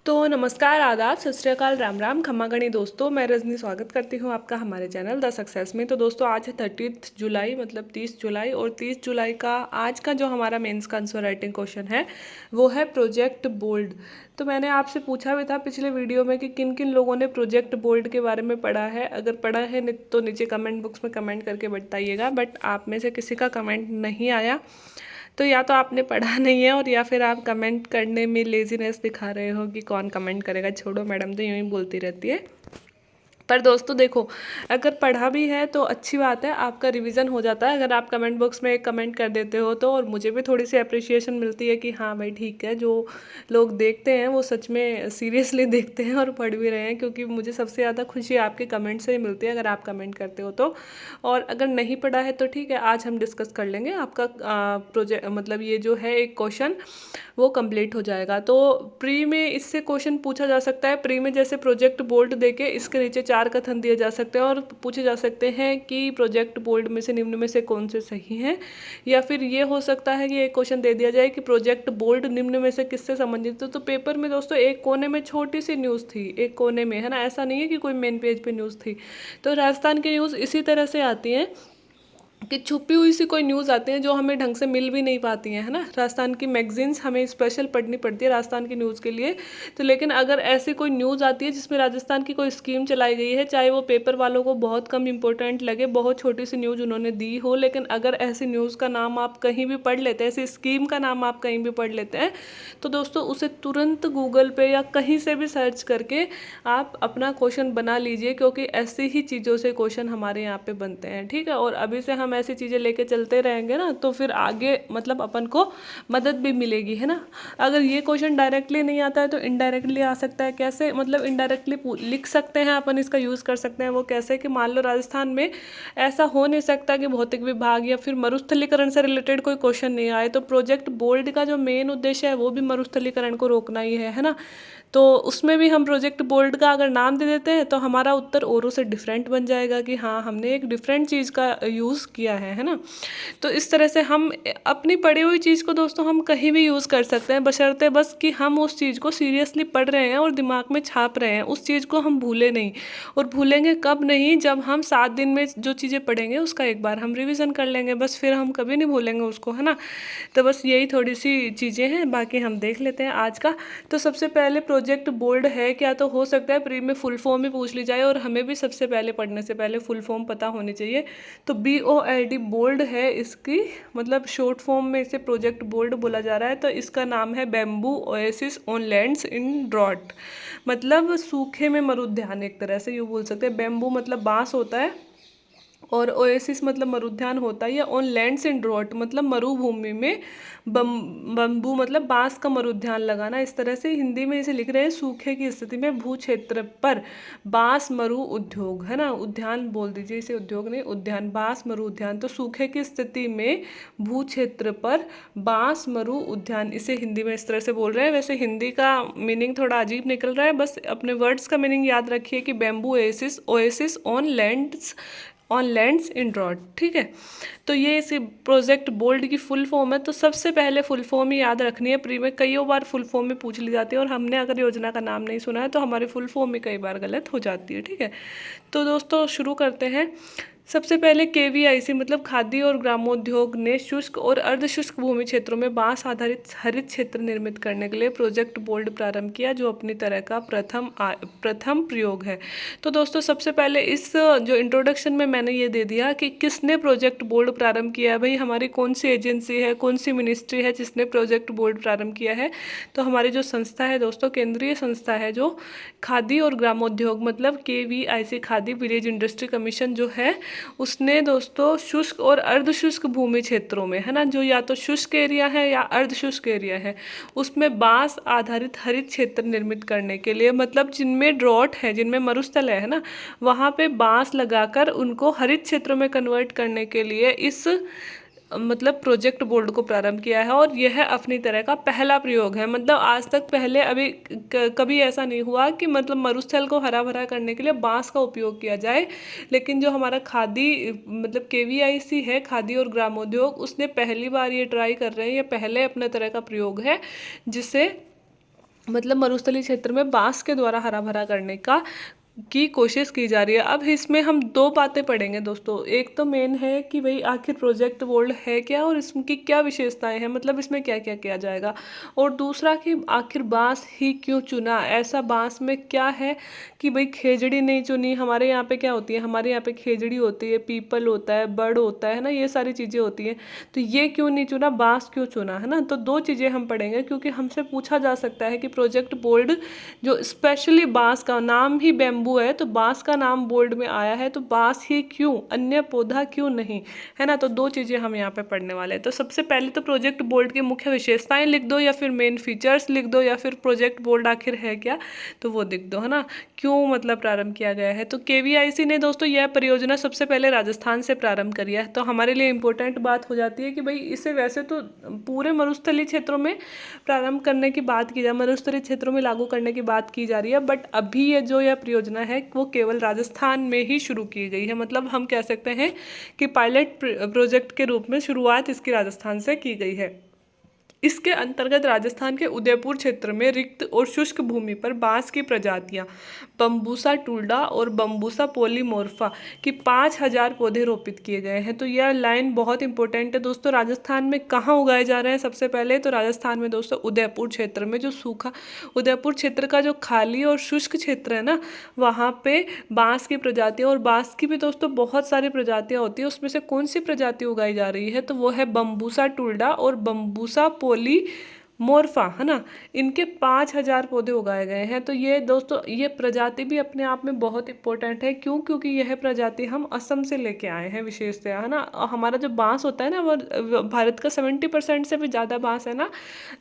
तो नमस्कार, आदाब, सत श्री अकाल, राम राम, खमा गणी दोस्तों। मैं रजनी स्वागत करती हूँ आपका हमारे चैनल द सक्सेस में। तो दोस्तों आज है 30 जुलाई मतलब 30 जुलाई, और 30 जुलाई का आज का जो हमारा मेंस का आंसर राइटिंग क्वेश्चन है वो है प्रोजेक्ट बोल्ड। तो मैंने आपसे पूछा भी था पिछले वीडियो में कि किन किन लोगों ने प्रोजेक्ट बोल्ड के बारे में पढ़ा है। अगर पढ़ा है तो नीचे कमेंट बॉक्स में कमेंट करके बताइएगा, बट आप में से किसी का कमेंट नहीं आया, तो या तो आपने पढ़ा नहीं है और या फिर आप कमेंट करने में लेजीनेस दिखा रहे हो कि कौन कमेंट करेगा, छोड़ो मैडम तो यूँ ही बोलती रहती है। पर दोस्तों देखो, अगर पढ़ा भी है तो अच्छी बात है, आपका रिवीजन हो जाता है अगर आप कमेंट बॉक्स में एक कमेंट कर देते हो तो, और मुझे भी थोड़ी सी अप्रिशिएशन मिलती है कि हाँ भाई ठीक है, जो लोग देखते हैं वो सच में सीरियसली देखते हैं और पढ़ भी रहे हैं, क्योंकि मुझे सबसे ज़्यादा खुशी आपके कमेंट से ही मिलती है अगर आप कमेंट करते हो तो। और अगर नहीं पढ़ा है तो ठीक है, आज हम डिस्कस कर लेंगे आपका प्रोजेक्ट, मतलब ये जो है एक क्वेश्चन वो कंप्लीट हो जाएगा। तो प्री में इससे क्वेश्चन पूछा जा सकता है, प्री में जैसे प्रोजेक्ट बोल्ड देके इसके नीचे 4 कथन दिए जा सकते हैं और पूछे जा सकते हैं कि प्रोजेक्ट बोल्ड में से निम्न में से कौन से सही हैं। या फिर ये हो सकता है कि एक क्वेश्चन दे दिया जाए कि प्रोजेक्ट बोल्ड निम्न में से किससे संबंधित है। तो पेपर में दोस्तों एक कोने में छोटी सी न्यूज़ थी, एक कोने में, है ना, ऐसा नहीं है कि कोई मेन पेज पे न्यूज़ थी। तो राजस्थान की न्यूज़ इसी तरह से आती हैं कि छुपी हुई सी कोई न्यूज़ आती हैं जो हमें ढंग से मिल भी नहीं पाती हैं, है ना। राजस्थान की मैगजीन्स हमें स्पेशल पढ़नी पड़ती है राजस्थान की न्यूज़ के लिए। तो लेकिन अगर ऐसी कोई न्यूज़ आती है जिसमें राजस्थान की कोई स्कीम चलाई गई है, चाहे वो पेपर वालों को बहुत कम इंपॉर्टेंट लगे, बहुत छोटी सी न्यूज़ उन्होंने दी हो, लेकिन अगर ऐसी न्यूज़ का नाम आप कहीं भी पढ़ लेते हैं, ऐसी स्कीम का नाम आप कहीं भी पढ़ लेते हैं, तो दोस्तों उसे तुरंत गूगल पे या कहीं से भी सर्च करके आप अपना क्वेश्चन बना लीजिए, क्योंकि ऐसी ही चीज़ों से क्वेश्चन हमारे यहाँ पे बनते हैं, ठीक है। और अभी से हम ऐसी चीज़ें लेके चलते रहेंगे ना, तो फिर आगे मतलब अपन को मदद भी मिलेगी, है ना। अगर ये क्वेश्चन डायरेक्टली नहीं आता है तो इनडायरेक्टली आ सकता है। कैसे, मतलब इनडायरेक्टली लिख सकते हैं अपन, इसका यूज़ कर सकते हैं। वो कैसे कि मान लो राजस्थान में ऐसा हो नहीं सकता कि भौतिक विभाग या फिर मरुस्थलीकरण से रिलेटेड कोई क्वेश्चन नहीं आए, तो प्रोजेक्ट बोल्ड का जो मेन उद्देश्य है वो भी मरुस्थलीकरण को रोकना ही है ना। तो उसमें भी हम प्रोजेक्ट बोल्ड का अगर नाम दे देते हैं तो हमारा उत्तर औरों से डिफरेंट बन जाएगा कि हाँ हमने एक डिफरेंट चीज़ का यूज़ किया है ना। तो इस तरह से हम अपनी पढ़ी हुई चीज़ को दोस्तों हम कहीं भी यूज़ कर सकते हैं, बशर्ते बस कि हम उस चीज़ को सीरियसली पढ़ रहे हैं और दिमाग में छाप रहे हैं, उस चीज़ को हम भूले नहीं। और भूलेंगे कब नहीं, जब हम 7 दिन में जो चीज़ें पढ़ेंगे उसका एक बार हम रिविज़न कर लेंगे, बस फिर हम कभी नहीं भूलेंगे उसको, है ना। तो बस यही थोड़ी सी चीज़ें हैं, बाकी हम देख लेते हैं आज का। तो सबसे पहले प्रोजेक्ट बोल्ड है क्या, तो हो सकता है प्री में फुल फॉर्म में पूछ ली जाए, और हमें भी सबसे पहले पढ़ने से पहले फुल फॉर्म पता होनी चाहिए। तो BOLD बोल्ड है इसकी, मतलब शॉर्ट फॉर्म में इसे प्रोजेक्ट बोल्ड बोला जा रहा है। तो इसका नाम है bamboo oasis on lands in drought, मतलब सूखे में मरुद्यान, एक तरह से यूँ बोल सकते हैं। बैम्बू मतलब बांस होता है, और ओएसिस मतलब मरुद्यान होता है, या ऑन लैंड्स इन ड्रॉट मतलब मरुभूमि में बम्बू मतलब बांस का मरुद्यान लगाना। इस तरह से हिंदी में इसे लिख रहे हैं, सूखे की स्थिति में भू क्षेत्र पर बांस मरु उद्योग, है ना, उद्यान बोल दीजिए इसे, उद्योग नहीं उद्यान, बांस मरु उद्यान। तो सूखे की स्थिति में भू क्षेत्र पर बांस मरु उद्यान, इसे हिंदी में इस तरह से बोल रहे हैं। वैसे हिंदी का मीनिंग थोड़ा अजीब निकल रहा है, बस अपने वर्ड्स का मीनिंग याद रखिए कि bamboo oasis, oasis on lands in drought, ठीक है। तो ये इसी प्रोजेक्ट बोल्ड की फुल फॉर्म है। तो सबसे पहले फुल फॉर्म ही याद रखनी है, प्री में कई बार फुल फॉर्म में पूछ ली जाती है, और हमने अगर योजना का नाम नहीं सुना है तो हमारी फुल फॉर्म ही कई बार गलत हो जाती है, ठीक है। तो दोस्तों शुरू करते हैं। सबसे पहले KVIC मतलब खादी और ग्रामोद्योग ने शुष्क और अर्धशुष्क भूमि क्षेत्रों में बांस आधारित हरित क्षेत्र निर्मित करने के लिए प्रोजेक्ट बोल्ड प्रारंभ किया, जो अपनी तरह का प्रथम प्रयोग है। तो दोस्तों सबसे पहले इस जो इंट्रोडक्शन में मैंने ये दे दिया कि किसने प्रोजेक्ट बोल्ड प्रारंभ किया है। भाई हमारी कौन सी एजेंसी है, कौन सी मिनिस्ट्री है जिसने प्रोजेक्ट बोल्ड प्रारंभ किया है। तो हमारी जो संस्था है दोस्तों, केंद्रीय संस्था है जो खादी और ग्रामोद्योग मतलब KVIC, khadi village industry commission जो है, उसने दोस्तों शुष्क और अर्धशुष्क भूमि क्षेत्रों में, है ना, जो या तो शुष्क एरिया है या अर्धशुष्क एरिया है, उसमें बांस आधारित हरित क्षेत्र निर्मित करने के लिए, मतलब जिनमें ड्रॉट है, जिनमें मरुस्थल है ना, वहाँ पे बांस लगाकर उनको हरित क्षेत्रों में कन्वर्ट करने के लिए इस मतलब प्रोजेक्ट बोल्ड को प्रारंभ किया है। और यह अपनी तरह का पहला प्रयोग है, मतलब आज तक पहले अभी कभी ऐसा नहीं हुआ कि मतलब मरुस्थल को हरा भरा करने के लिए बांस का उपयोग किया जाए। लेकिन जो हमारा खादी मतलब KVIC है, खादी और ग्रामोद्योग, उसने पहली बार ये ट्राई कर रहे हैं, ये पहले अपने तरह का प्रयोग है जिसे मतलब मरुस्थलीय क्षेत्र में बांस के द्वारा हरा भरा करने की कोशिश की जा रही है। अब इसमें हम दो बातें पढ़ेंगे दोस्तों। एक तो मेन है कि भाई आखिर प्रोजेक्ट बोल्ड है क्या और इसकी क्या विशेषताएं हैं, मतलब इसमें क्या क्या किया जाएगा। और दूसरा कि आखिर बांस ही क्यों चुना, ऐसा बांस में क्या है कि भाई खेजड़ी नहीं चुनी। हमारे यहाँ पे क्या होती है, हमारे यहाँ पे खेजड़ी होती है, पीपल होता है, बड़ होता है ना, ये सारी चीज़ें होती हैं। तो ये क्यों नहीं चुना, बांस क्यों चुना, है ना। तो दो चीज़ें हम पढ़ेंगे, क्योंकि हमसे पूछा जा सकता है कि प्रोजेक्ट बोल्ड जो स्पेशली बांस का नाम ही बैम्बू है, तो बांस का नाम बोल्ड में आया है, तो बांस ही क्यों, अन्य पौधा क्यों नहीं, है ना। तो दो चीज़ें हम यहाँ पे पढ़ने वाले हैं। तो सबसे पहले तो प्रोजेक्ट बोल्ड की मुख्य विशेषताएं लिख दो, या फिर मेन फीचर्स लिख दो, या फिर प्रोजेक्ट बोल्ड आखिर है क्या, तो वो लिख दो, है ना। क्यों मतलब प्रारंभ किया गया है, तो केवीआईसी ने दोस्तों यह परियोजना सबसे पहले राजस्थान से प्रारंभ करी है। तो हमारे लिए इंपॉर्टेंट बात हो जाती है कि भाई इसे वैसे तो पूरे मरुस्थलीय क्षेत्रों में प्रारंभ करने की बात की जाए, मरुस्थलीय क्षेत्रों में लागू करने की बात की जा रही है, बट अभी ये जो यह परियोजना है वो केवल राजस्थान में ही शुरू की गई है। मतलब हम कह सकते हैं कि पायलट प्रोजेक्ट के रूप में शुरुआत इसकी राजस्थान से की गई है। इसके अंतर्गत राजस्थान के उदयपुर क्षेत्र में रिक्त और शुष्क भूमि पर बांस की प्रजातियां बम्बूसा टुल्डा और बम्बूसा पोलीमोर्फा की 5,000 पौधे रोपित किए गए हैं। तो यह लाइन बहुत इंपॉर्टेंट है दोस्तों। राजस्थान में कहाँ उगाए जा रहे हैं, सबसे पहले तो राजस्थान में दोस्तों उदयपुर क्षेत्र में, जो सूखा उदयपुर क्षेत्र का जो खाली और शुष्क क्षेत्र है ना, वहाँ पे बांस की प्रजातियाँ, और बांस की भी दोस्तों बहुत सारी प्रजातियाँ होती है। उसमें से कौन सी प्रजाति उगाई जा रही है, तो वो है बम्बूसा टुल्डा और बम्बूसा पोली मोरफा, है ना। इनके 5,000 पौधे उगाए गए हैं। तो ये दोस्तों ये प्रजाति भी अपने आप में बहुत इंपॉर्टेंट है। क्यों, क्योंकि यह प्रजाति हम असम से लेके आए हैं विशेषतया, है ना। और हमारा जो बांस होता है ना, वो भारत का 70% से भी ज़्यादा बांस है ना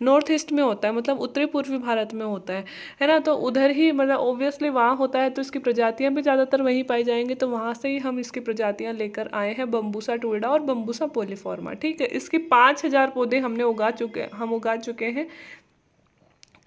नॉर्थ ईस्ट में होता है, मतलब उत्तरी पूर्वी भारत में होता है ना। तो उधर ही मतलब ऑब्वियसली वहाँ होता है, तो इसकी प्रजातियाँ भी ज़्यादातर वहीं पाई जाएंगी। तो वहाँ से ही हम इसकी प्रजातियाँ लेकर आए हैं, बम्बूसा टुल्डा और बम्बूसा पोलीफॉर्मा। ठीक है, इसकी 5,000 पौधे हमने उगा चुके हैं।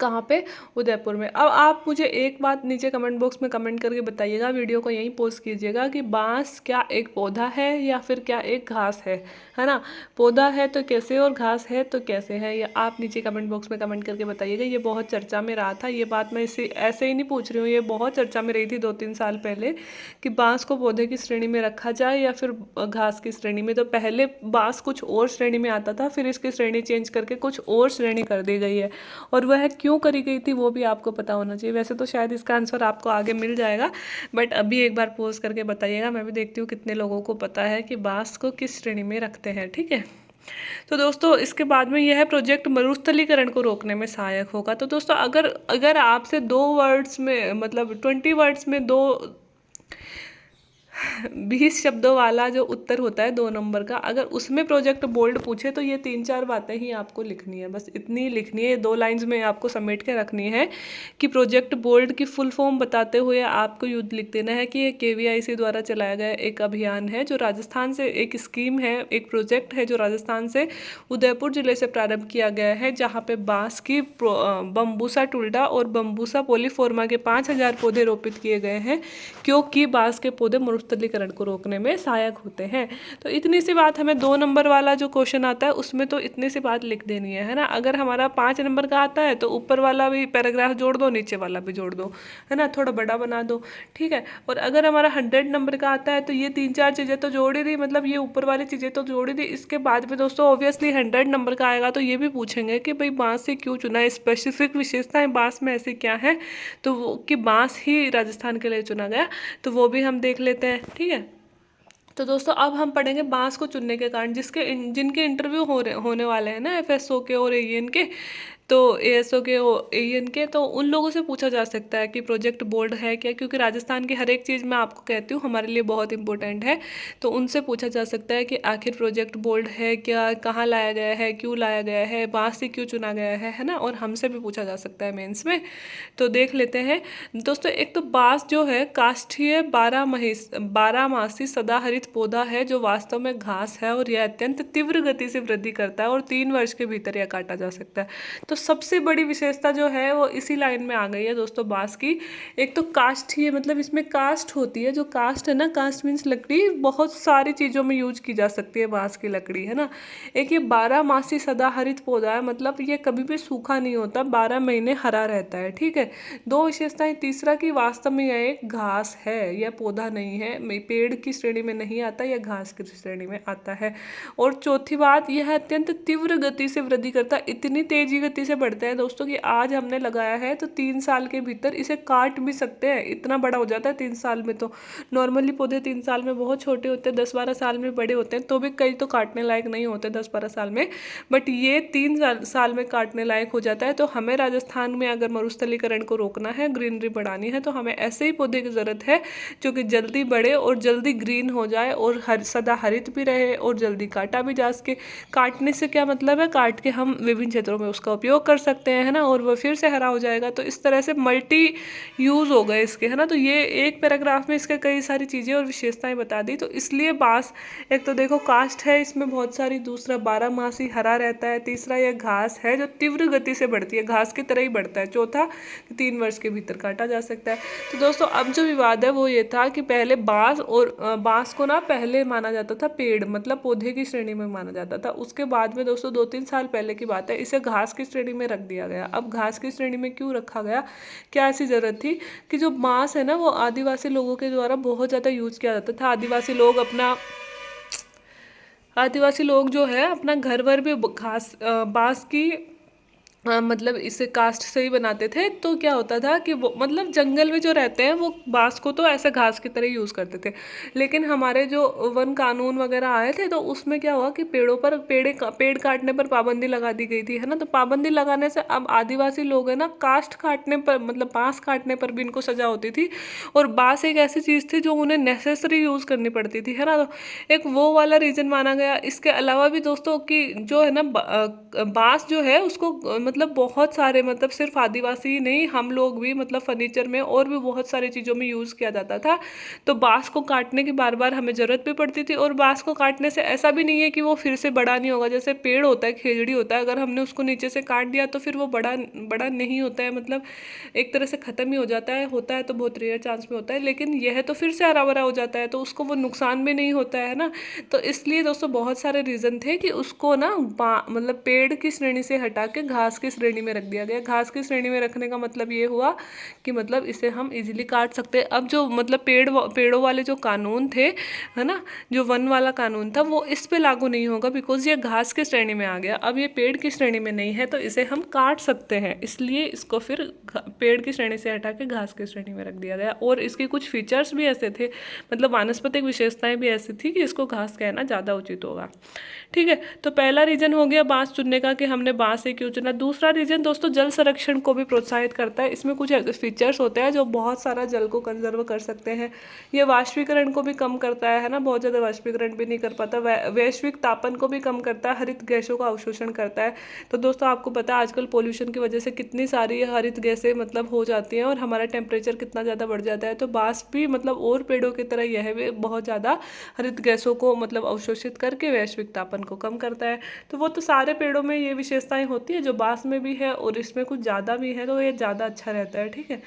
कहाँ पे, उदयपुर में। अब आप मुझे एक बात नीचे कमेंट बॉक्स में कमेंट करके बताइएगा, वीडियो को यहीं पोस्ट कीजिएगा कि बांस क्या एक पौधा है या फिर क्या एक घास है ना। पौधा है तो कैसे और घास है तो कैसे है, ये आप नीचे कमेंट बॉक्स में कमेंट करके बताइएगा। ये बहुत चर्चा में रहा था, ये बात मैं इसे ऐसे ही नहीं पूछ रही हूँ, ये बहुत चर्चा में रही थी 2-3 साल पहले कि बांस को पौधे की श्रेणी में रखा जाए या फिर घास की श्रेणी में। तो पहले बांस कुछ और श्रेणी में आता था, फिर इसकी श्रेणी चेंज करके कुछ और श्रेणी कर दी गई है, और वह क्यों करी गई थी वो भी आपको पता होना चाहिए। वैसे तो शायद इसका आंसर आपको आगे मिल जाएगा, बट अभी एक बार पोस्ट करके बताइएगा, मैं भी देखती हूँ कितने लोगों को पता है कि बांस को किस श्रेणी में रखते हैं। ठीक है, तो दोस्तों इसके बाद में यह प्रोजेक्ट मरुस्थलीकरण को रोकने में सहायक होगा। तो दोस्तों अगर अगर आपसे 2 वर्ड्स में, मतलब 20 वर्ड्स में 20 शब्दों वाला जो उत्तर होता है 2 नंबर का, अगर उसमें प्रोजेक्ट बोल्ड पूछे तो ये 3-4 बातें ही आपको लिखनी है, बस इतनी ही लिखनी है। 2 लाइंस में आपको समेट के रखनी है कि प्रोजेक्ट बोल्ड की फुल फॉर्म बताते हुए आपको यूँ लिख देना है कि ये केवीआईसी द्वारा चलाया गया एक अभियान है, जो राजस्थान से एक स्कीम है, एक प्रोजेक्ट है जो राजस्थान से उदयपुर जिले से प्रारंभ किया गया है, जहाँ पे बांस की बम्बूसा टुल्डा और बम्बूसा पोलीफॉर्मा के 5,000 पौधे रोपित किए गए हैं, क्योंकि बांस के पौधे मरुस्थलीकरण को रोकने में सहायक होते हैं। तो इतनी सी बात हमें 2 नंबर वाला जो क्वेश्चन आता है उसमें तो इतनी सी बात लिख देनी है ना। अगर हमारा 5 नंबर का आता है तो ऊपर वाला भी पैराग्राफ जोड़ दो, नीचे वाला भी जोड़ दो, है ना, थोड़ा बड़ा बना दो। ठीक है, और अगर हमारा 100 नंबर का आता है तो ये 3-4 चीज़ें तो जोड़ ही दी, मतलब ये ऊपर वाली चीज़ें तो जोड़ ही दी। इसके बाद में दोस्तों ऑब्वियसली 100 नंबर का आएगा तो ये भी पूछेंगे कि भाई बांस से क्यों चुना है, स्पेसिफिक विशेषताएं बांस में ऐसी क्या है, तो वो कि बांस ही राजस्थान के लिए चुना गया, तो वो भी हम देख लेते हैं। ठीक है, तो दोस्तों अब हम पढ़ेंगे बांस को चुनने के कारण, जिनके इंटरव्यू होने वाले हैं ना एफएसओ के और एईएन के, तो एएसओ के एईएन के, तो उन लोगों से पूछा जा सकता है कि प्रोजेक्ट बोल्ड है क्या, क्योंकि राजस्थान की हर एक चीज़ मैं आपको कहती हूँ हमारे लिए बहुत इंपॉर्टेंट है। तो उनसे पूछा जा सकता है कि आखिर प्रोजेक्ट बोल्ड है क्या, कहाँ लाया गया है, क्यों लाया गया है, बांस से क्यों चुना गया है ना। और हमसे भी पूछा जा सकता है मेंस में, तो देख लेते हैं दोस्तों। एक तो बांस जो है काष्ठीय 12 मासी सदाहरित पौधा है, जो वास्तव में घास है, और यह अत्यंत तीव्र गति से वृद्धि करता है और 3 वर्ष के भीतर यह काटा जा सकता है। तो सबसे बड़ी विशेषता जो है वो इसी लाइन में आ गई है दोस्तों बांस की। एक तो कास्ट ही है, मतलब इसमें कास्ट होती है, जो कास्ट है ना, कास्ट मीन्स लकड़ी बहुत सारी चीज़ों में यूज की जा सकती है बांस की लकड़ी, है ना। एक ये 12 मासी सदाहरित पौधा है, मतलब ये कभी भी सूखा नहीं होता, 12 महीने हरा रहता है, ठीक है। दो विशेषताएं, तीसरा कि वास्तव में यह एक घास है, यह पौधा नहीं है, पेड़ की श्रेणी में नहीं आता, यह घास की श्रेणी में आता है। और चौथी बात, यह अत्यंत तीव्र गति से वृद्धि करता है, इतनी तेजी गति से बढ़ता है दोस्तों कि आज हमने लगाया है तो 3 साल के भीतर इसे काट भी सकते हैं, इतना बड़ा हो जाता है 3 साल में। तो नॉर्मली पौधे 3 साल में बहुत छोटे होते हैं, 10-12 साल में बड़े होते हैं, तो भी कई तो काटने लायक नहीं होते 10-12 साल में, बट ये 3 साल में काटने लायक हो जाता है। तो हमें राजस्थान में अगर मरुस्थलीकरण को रोकना है, ग्रीनरी बढ़ानी है, तो हमें ऐसे ही पौधे की जरूरत है जो कि जल्दी बढ़े और जल्दी ग्रीन हो जाए और सदा हरित भी रहे और जल्दी काटा भी जा सके। काटने से क्या मतलब है, काट के हम विभिन्न क्षेत्रों में उसका उपयोग कर सकते हैं, है ना, और वो फिर से हरा हो जाएगा। तो इस तरह से मल्टी यूज हो गए इसके, है ना। तो ये एक पैराग्राफ में इसके कई सारी चीज़ें और विशेषताएं बता दी। तो इसलिए बांस एक तो देखो कास्ट है इसमें बहुत सारी, दूसरा 12 मासी हरा रहता है, तीसरा यह घास है जो तीव्र गति से बढ़ती है, घास की तरह ही बढ़ता है, चौथा 3 वर्ष के भीतर काटा जा सकता है। तो दोस्तों अब जो विवाद है वो ये था कि पहले बांस और बांस को ना पहले माना जाता था पेड़, मतलब पौधे की श्रेणी में माना जाता था। उसके बाद में दोस्तों 2-3 साल पहले की बात है, इसे घास की श्रेणी में रख दिया गया। अब घास की श्रेणी में क्यों रखा गया, क्या ऐसी जरूरत थी कि जो बांस है ना वो आदिवासी लोगों के द्वारा बहुत ज़्यादा यूज किया जाता था। आदिवासी लोग जो है अपना घर वर भी बांस की मतलब इसे कास्ट से ही बनाते थे। तो क्या होता था कि वो मतलब जंगल में जो रहते हैं वो बांस को तो ऐसे घास की तरह यूज़ करते थे, लेकिन हमारे जो वन कानून वगैरह आए थे तो उसमें क्या हुआ कि पेड़ काटने पर पाबंदी लगा दी गई थी, है ना। तो पाबंदी लगाने से अब आदिवासी लोग है ना, कास्ट काटने पर मतलब बांस काटने पर भी इनको सजा होती थी, और बांस एक ऐसी चीज़ थी जो उन्हें नेसेसरी यूज़ करनी पड़ती थी, है ना। तो एक वो वाला रीज़न माना गया। इसके अलावा भी दोस्तों की जो है ना बांस जो है उसको मतलब बहुत सारे, मतलब सिर्फ आदिवासी ही नहीं, हम लोग भी मतलब फर्नीचर में और भी बहुत सारी चीज़ों में यूज़ किया जाता था। तो बांस को काटने की बार बार हमें ज़रूरत भी पड़ती थी, और बांस को काटने से ऐसा भी नहीं है कि वो फिर से बड़ा नहीं होगा। जैसे पेड़ होता है, खेजड़ी होता है, अगर हमने उसको नीचे से काट दिया तो फिर वो बड़ा बड़ा नहीं होता है, मतलब एक तरह से ख़त्म ही हो जाता है। होता है तो बहुत रेयर चांस में होता है, लेकिन यह तो फिर से हरा भरा हो जाता है, तो उसको वो नुकसान भी नहीं होता है ना। तो इसलिए दोस्तों बहुत सारे रीज़न थे कि उसको ना मतलब पेड़ की श्रेणी से हटा के घास की श्रेणी में रख दिया गया। घास की श्रेणी में रखने का मतलब ये हुआ कि मतलब इसे हम इजीली काट सकते हैं। अब जो मतलब पेड़ों वाले जो कानून थे, है ना, जो वन वाला कानून था, वो इस पे लागू नहीं होगा, बिकॉज ये घास की श्रेणी में आ गया। अब ये पेड़ की श्रेणी में नहीं है, तो इसे हम काट सकते हैं, इसलिए इसको फिर पेड़ की श्रेणी से हटा के घास की श्रेणी में रख दिया गया। और इसके कुछ फीचर्स भी ऐसे थे, मतलब वानस्पतिक विशेषताएं भी ऐसी थी कि इसको घास कहना ज़्यादा उचित होगा, ठीक है। तो पहला रीजन हो गया बांस चुनने का कि हमने बांस से क्यों चुना। दूसरा रीजन दोस्तों जल संरक्षण को भी प्रोत्साहित करता है। इसमें कुछ ऐसे फीचर्स होते हैं जो बहुत सारा जल को कंजर्व कर सकते हैं। ये वाष्पीकरण को भी कम करता है ना, बहुत ज़्यादा वाष्पीकरण भी नहीं कर पाता। वैश्विक तापन को भी कम करता है, हरित गैसों का अवशोषण करता है। तो दोस्तों आपको पता है आजकल पोल्यूशन की वजह से कितनी सारी हरित गैसें मतलब हो जाती हैं और हमारा टेम्परेचर कितना ज़्यादा बढ़ जाता है। तो बांस भी मतलब और पेड़ों की तरह यह भी बहुत ज़्यादा हरित गैसों को मतलब अवशोषित करके वैश्विक तापन को कम करता है। तो वो तो सारे पेड़ों में ये विशेषताएं होती है, जो बांस में भी है और इसमें कुछ ज़्यादा भी है, तो ये ज़्यादा अच्छा रहता है, ठीक है।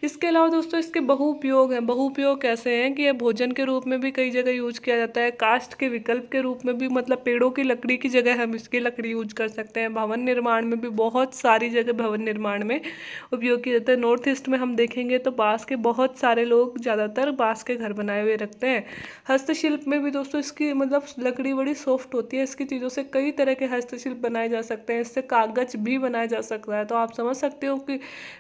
इसके अलावा दोस्तों इसके बहुउपयोग हैं। बहुउपयोग कैसे हैं कि ये भोजन के रूप में भी कई जगह यूज किया जाता है, काष्ठ के विकल्प के रूप में भी, मतलब पेड़ों की लकड़ी की जगह हम इसकी लकड़ी यूज कर सकते हैं। भवन निर्माण में भी बहुत सारी जगह भवन निर्माण में उपयोग किया जाता है। नॉर्थ ईस्ट में हम देखेंगे तो बांस के बहुत सारे लोग ज़्यादातर बांस के घर बनाए हुए रखते हैं। हस्तशिल्प में भी दोस्तों इसकी मतलब लकड़ी बड़ी सॉफ्ट होती है, इसकी चीज़ों से कई तरह के हस्तशिल्प बनाए जा सकते हैं। इससे कागज भी बनाया जा सकता है। तो आप समझ सकते हो कि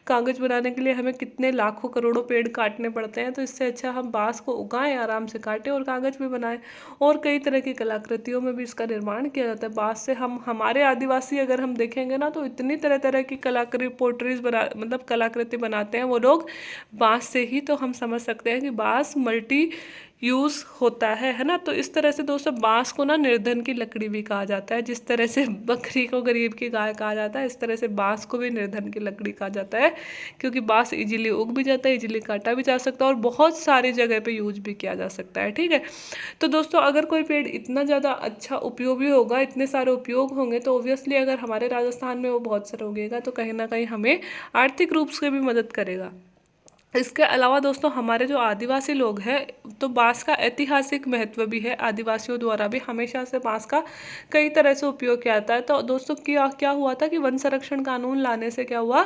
कागज बनाने के लिए हमें कितने लाखों करोड़ों पेड़ काटने पड़ते हैं। तो इससे अच्छा हम बांस को उगाएं, आराम से काटें और कागज भी बनाएं। और कई तरह की कलाकृतियों में भी इसका निर्माण किया जाता है बांस से। हम हमारे आदिवासी अगर हम देखेंगे ना तो इतनी तरह तरह की कलाकृति पोर्ट्रीज बना मतलब कलाकृति बनाते हैं वो लोग बांस से ही। तो हम समझ सकते हैं कि बांस मल्टी यूज़ होता है ना। तो इस तरह से दोस्तों बांस को ना निर्धन की लकड़ी भी कहा जाता है। जिस तरह से बकरी को गरीब की गाय कहा जाता है, इस तरह से बांस को भी निर्धन की लकड़ी कहा जाता है, क्योंकि बांस इजीली उग भी जाता है, इजीली काटा भी जा सकता है और बहुत सारी जगह पे यूज भी किया जा सकता है। ठीक है, तो दोस्तों अगर कोई पेड़ इतना ज़्यादा अच्छा उपयोगी होगा, इतने सारे उपयोग होंगे, तो ऑब्वियसली अगर हमारे राजस्थान में वो बहुत सारा उगेगा तो कहीं ना कहीं हमें आर्थिक रूप से भी मदद करेगा। इसके अलावा दोस्तों हमारे जो आदिवासी लोग हैं, तो बांस का ऐतिहासिक महत्व भी है। आदिवासियों द्वारा भी हमेशा से बांस का कई तरह से उपयोग किया जाता है। तो दोस्तों क्या क्या हुआ था कि वन संरक्षण कानून लाने से क्या हुआ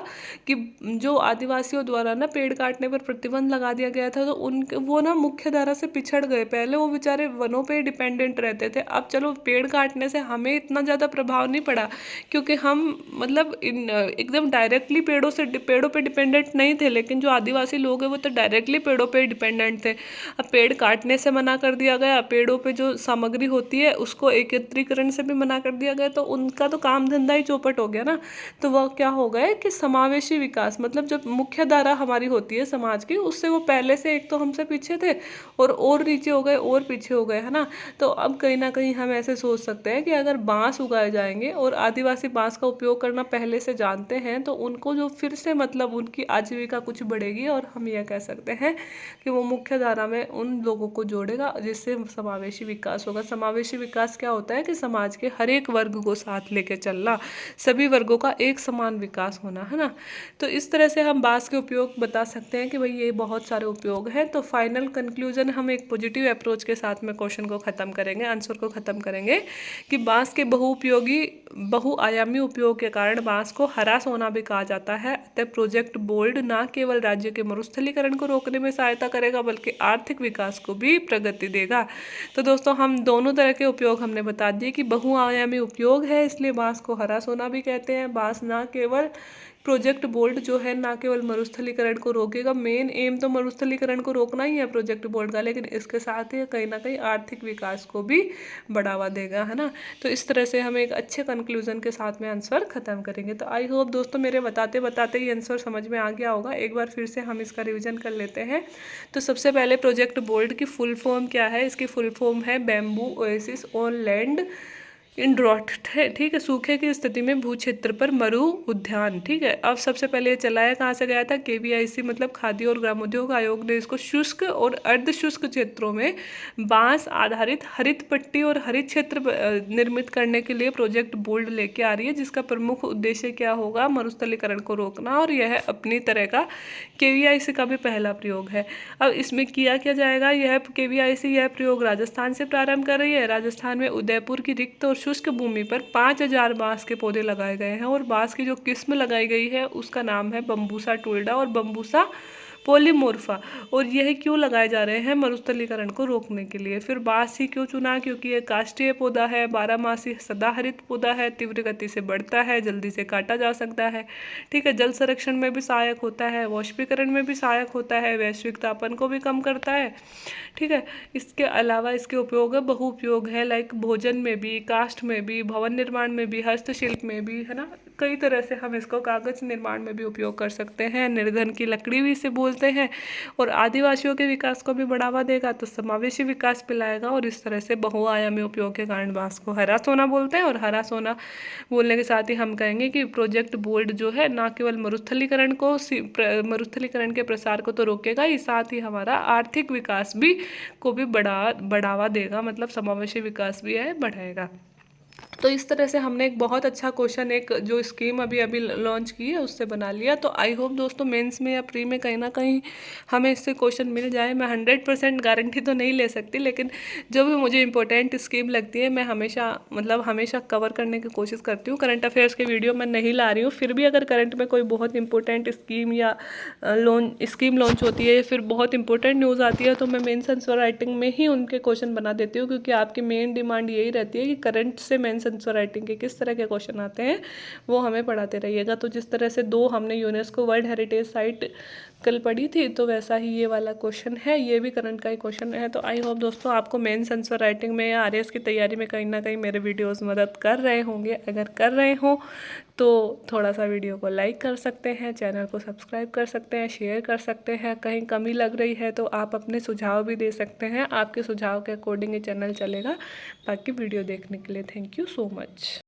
कि जो आदिवासियों द्वारा ना पेड़ काटने पर प्रतिबंध लगा दिया गया था, तो उन वो ना मुख्य धारा से पिछड़ गए। पहले वो बेचारे वनों पर डिपेंडेंट रहते थे, अब चलो पेड़ काटने से हमें इतना ज़्यादा प्रभाव नहीं पड़ा, क्योंकि हम मतलब एकदम डायरेक्टली पेड़ों पे डिपेंडेंट नहीं थे, लेकिन जो आदिवासी लोग हैं वो तो डायरेक्टली पेड़ों पे डिपेंडेंट थे। अब पेड़ काटने से मना कर दिया गया, पेड़ों पे जो सामग्री होती है उसको एकत्रीकरण से भी मना कर दिया गया, तो उनका तो काम धंधा ही चौपट हो गया ना। तो वह क्या हो गया कि समावेशी विकास, मतलब जब मुख्य धारा हमारी होती है समाज की, उससे वो पहले से एक तो हमसे पीछे थे और नीचे हो गए और पीछे हो गए, है ना। तो अब कहीं ना कहीं हम ऐसे सोच सकते हैं कि अगर बांस उगाए जाएंगे और आदिवासी बांस का उपयोग करना पहले से जानते हैं, तो उनको जो फिर से मतलब उनकी आजीविका कुछ बढ़ेगी और हम यह कह सकते हैं कि वो मुख्य धारा में उन लोगों को जोड़ेगा, जिससे समावेशी विकास होगा। समावेशी विकास क्या होता है कि समाज के हर एक वर्ग को साथ लेके चलना, सभी वर्गों का एक समान विकास होना, है ना। तो इस तरह से हम बांस के उपयोग बता सकते हैं कि भाई ये बहुत सारे उपयोग हैं। तो फाइनल कंक्लूजन हम एक पॉजिटिव अप्रोच के साथ में क्वेश्चन को ख़त्म करेंगे, आंसर को ख़त्म करेंगे कि बांस के बहुआयामी उपयोग के कारण बांस को हरा सोना भी कहा जाता है। अतः प्रोजेक्ट बोल्ड न केवल राज्य के मरुस्थलीकरण को रोकने में सहायता करेगा, बल्कि आर्थिक विकास को भी प्रगति देगा। तो दोस्तों हम दोनों तरह के उपयोग हमने बता दिए कि बहुआयामी उपयोग है, इसलिए बांस को हरा सोना भी कहते हैं। बांस ना केवल प्रोजेक्ट बोल्ड जो है ना केवल मरुस्थलीकरण को रोकेगा, मेन एम तो मरुस्थलीकरण को रोकना ही है प्रोजेक्ट बोल्ड का, लेकिन इसके साथ ही कहीं ना कहीं आर्थिक विकास को भी बढ़ावा देगा, है ना। तो इस तरह से हम एक अच्छे कंक्लूजन के साथ में आंसर खत्म करेंगे। तो आई होप दोस्तों मेरे बताते बताते ही आंसर समझ में आ गया होगा। एक बार फिर से हम इसका रिवीजन कर लेते हैं। तो सबसे पहले प्रोजेक्ट बोल्ड की फुल फॉर्म क्या है? इसकी फुल फॉर्म है bamboo oasis on land in drought, ठीक है, सूखे की स्थिति में भू क्षेत्र पर मरु उद्यान। ठीक है, अब सबसे पहले ये चलाया कहाँ से गया था? केवीआईसी मतलब खाद्य और ग्रामोद्योग आयोग ने इसको शुष्क और अर्ध शुष्क क्षेत्रों में बांस आधारित हरित पट्टी और हरित क्षेत्र निर्मित करने के लिए प्रोजेक्ट बोल्ड लेके आ रही है, जिसका प्रमुख उद्देश्य क्या होगा? मरुस्थलीकरण को रोकना, और यह अपनी तरह का केवीआईसी का भी पहला प्रयोग है। अब इसमें किया क्या जाएगा? यह केवीआईसी यह प्रयोग राजस्थान से प्रारंभ कर रही है। राजस्थान में उदयपुर की रिक्त और शुष्क भूमि पर 5000 बांस के पौधे लगाए गए हैं, और बांस की जो किस्म लगाई गई है उसका नाम है बम्बूसा टुल्डा और बम्बूसा पोलीमोर्फा। और यह क्यों लगाए जा रहे हैं? मरुस्थलीकरण को रोकने के लिए। फिर बांस ही क्यों चुना? क्योंकि यह काष्ठीय पौधा है, बारहमासी सदाहरित पौधा है, तीव्र गति से बढ़ता है, जल्दी से काटा जा सकता है। ठीक है, जल संरक्षण में भी सहायक होता है, वाष्पीकरण में भी सहायक होता है, वैश्विक तापन को भी कम करता है। ठीक है, इसके अलावा इसके उपयोग बहु उपयोग है, लाइक भोजन में भी, काष्ठ में भी, भवन निर्माण में भी, हस्तशिल्प में भी, है ना। कई तरह से हम इसको कागज निर्माण में भी उपयोग कर सकते हैं। निर्धन की लकड़ी भी इसे बोलते हैं, और आदिवासियों के विकास को भी बढ़ावा देगा, तो समावेशी विकास पिलाएगा। और इस तरह से बहुआयामी उपयोग के कारण बांस को हरा सोना बोलते हैं। और हरा सोना बोलने के साथ ही हम कहेंगे कि प्रोजेक्ट बोल्ड जो है ना केवल मरुस्थलीकरण के प्रसार को तो रोकेगा ही, साथ ही हमारा आर्थिक विकास भी को भी बढ़ावा देगा, मतलब समावेशी विकास भी है, बढ़ाएगा। तो इस तरह से हमने एक बहुत अच्छा क्वेश्चन, एक जो स्कीम अभी अभी लॉन्च की है उससे बना लिया। तो आई होप दोस्तों मेंस में या प्री में कहीं ना कहीं हमें इससे क्वेश्चन मिल जाए। मैं 100% गारंटी तो नहीं ले सकती, लेकिन जो भी मुझे इंपॉर्टेंट स्कीम लगती है मैं हमेशा कवर करने की कोशिश करती हूँ। करंट अफेयर्स के वीडियो मैं नहीं ला रही हूँ, फिर भी अगर करंट में कोई बहुत इंपॉर्टेंट स्कीम या स्कीम लॉन्च होती है या फिर बहुत इंपॉर्टेंट न्यूज़ आती है, तो मैं मेंस आंसर राइटिंग में ही उनके क्वेश्चन बना देती हूँ, क्योंकि आपकी मेन डिमांड यही रहती है कि करंट से मेंस आंसर राइटिंग के किस तरह के क्वेश्चन आते हैं वो हमें पढ़ाते रहिएगा। तो जिस तरह से 2 हमने यूनेस्को वर्ल्ड हेरिटेज साइट कल पढ़ी थी, तो वैसा ही ये वाला क्वेश्चन है, ये भी करंट का ही क्वेश्चन है। तो आई होप दोस्तों आपको मेंस आंसर राइटिंग में या आरएएस की तैयारी में कहीं ना कहीं मेरे वीडियोस मदद कर रहे होंगे। अगर कर रहे हो तो थोड़ा सा वीडियो को लाइक कर सकते हैं, चैनल को सब्सक्राइब कर सकते हैं, शेयर कर सकते हैं। कहीं कमी लग रही है तो आप अपने सुझाव भी दे सकते हैं, आपके सुझाव के अकॉर्डिंग ये चैनल चलेगा। बाकी वीडियो देखने के लिए थैंक यू सो मच।